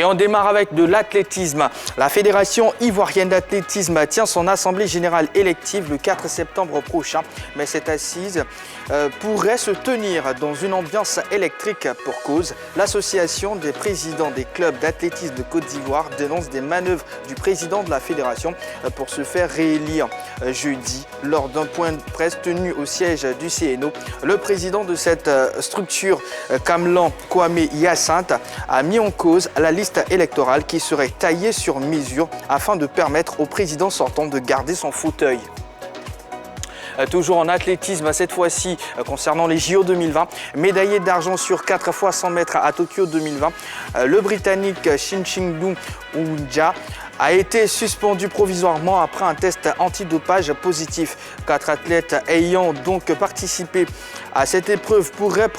on démarre avec de l'athlétisme. La Fédération ivoirienne d'athlétisme tient son assemblée générale élective le 4 septembre prochain. Mais cette assise pourrait se tenir dans une ambiance électrique pour cause. L'association des présidents des clubs d'athlétisme de Côte d'Ivoire dénonce des manœuvres du président de la fédération pour se faire réélire jeudi lors d'un point de presse tenu au siège du CNO. Le président de cette structure, Kamlan Kwame Hyacinthe, a mis en cause la liste électorale qui serait taillée sur mesure afin de permettre au président sortant de garder son fauteuil. Toujours en athlétisme, cette fois-ci concernant les JO 2020. Médaillé d'argent sur 4 fois 100 mètres à Tokyo 2020, le Britannique Chinchingdu Ounja a été suspendu provisoirement après un test antidopage positif. 4 athlètes ayant donc participé à cette épreuve pourraient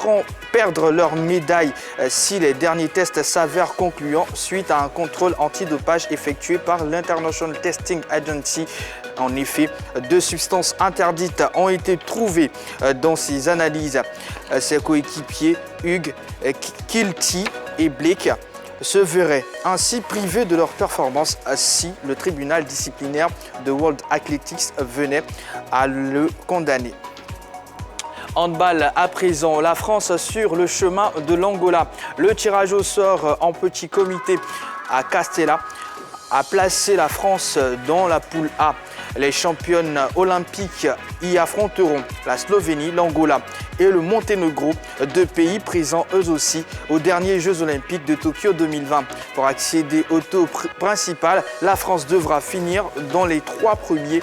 perdre leur médaille si les derniers tests s'avèrent concluants suite à un contrôle antidopage effectué par l'International Testing Agency. En effet, 2 substances interdites ont été trouvées dans ces analyses. Ses coéquipiers Hugues Kilty et Blake se verraient ainsi privés de leur performance si le tribunal disciplinaire de World Athletics venait à le condamner. Handball à présent, la France sur le chemin de l'Angola. Le tirage au sort en petit comité à Castella a placé la France dans la poule A. Les championnes olympiques y affronteront la Slovénie, l'Angola et le Monténégro, 2 pays présents eux aussi aux derniers Jeux olympiques de Tokyo 2020. Pour accéder au tour principal, la France devra finir dans les 3 premiers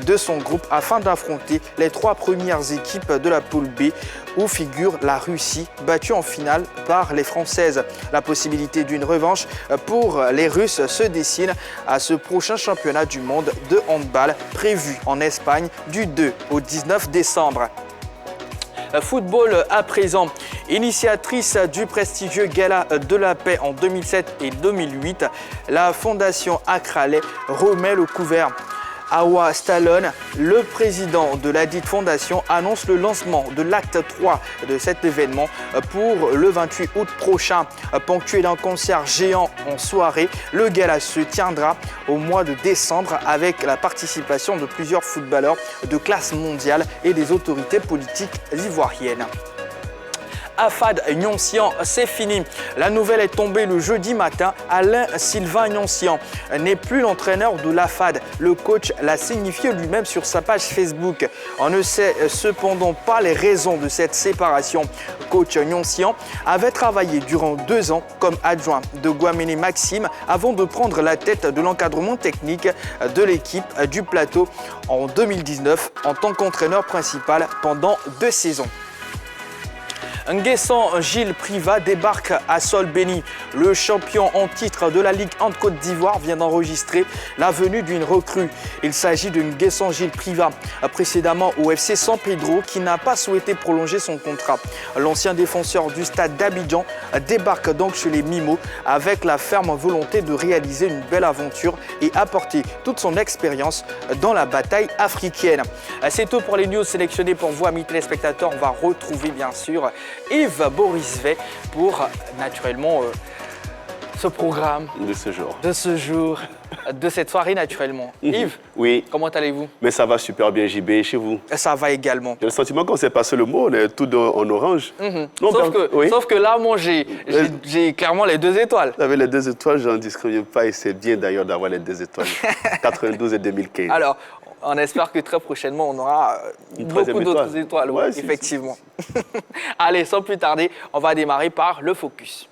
de son groupe afin d'affronter les 3 premières équipes de la poule B où figure la Russie, battue en finale par les Françaises. La possibilité d'une revanche pour les Russes se dessine à ce prochain championnat du monde de handball prévu en Espagne du 2 au 19 décembre. Football à présent, initiatrice du prestigieux Gala de la Paix en 2007 et 2008, la Fondation Akraleh remet le couvert. Awa Stallone, le président de la dite fondation, annonce le lancement de l'acte 3 de cet événement pour le 28 août prochain. Ponctué d'un concert géant en soirée, le gala se tiendra au mois de décembre avec la participation de plusieurs footballeurs de classe mondiale et des autorités politiques ivoiriennes. Afad Nyoncian, c'est fini. La nouvelle est tombée le jeudi matin. Alain Sylvain Nyoncian n'est plus l'entraîneur de l'Afad. Le coach l'a signifié lui-même sur sa page Facebook. On ne sait cependant pas les raisons de cette séparation. Coach Nyoncian avait travaillé durant 2 ans comme adjoint de Guaméné Maxime avant de prendre la tête de l'encadrement technique de l'équipe du plateau en 2019 en tant qu'entraîneur principal pendant 2 saisons. Nguessan Gilles Privat débarque à sol béni. Le champion en titre de la Ligue 1 de Côte d'Ivoire vient d'enregistrer la venue d'une recrue. Il s'agit de Nguessan Gilles Privat, précédemment au FC San Pedro, qui n'a pas souhaité prolonger son contrat. L'ancien défenseur du stade d'Abidjan débarque donc chez les Mimos avec la ferme volonté de réaliser une belle aventure et apporter toute son expérience dans la bataille africaine. C'est tout pour les news sélectionnées pour vous, amis téléspectateurs. On va retrouver bien sûr Yves Borisvet pour naturellement ce programme de ce jour, de cette soirée naturellement. Yves, oui. Comment allez-vous? Mais ça va super bien, JB, chez vous? Ça va également. J'ai le sentiment qu'on s'est passé le mot, on est tout en orange. Non, sauf que là, moi, j'ai clairement les 2 étoiles. Avec les 2 étoiles, j'en discrimine pas et c'est bien d'ailleurs d'avoir les 2 étoiles. 92 et 2015. Alors, on espère que très prochainement, on aura beaucoup d'autres étoiles. Ouais, effectivement. Allez, sans plus tarder, on va démarrer par le focus.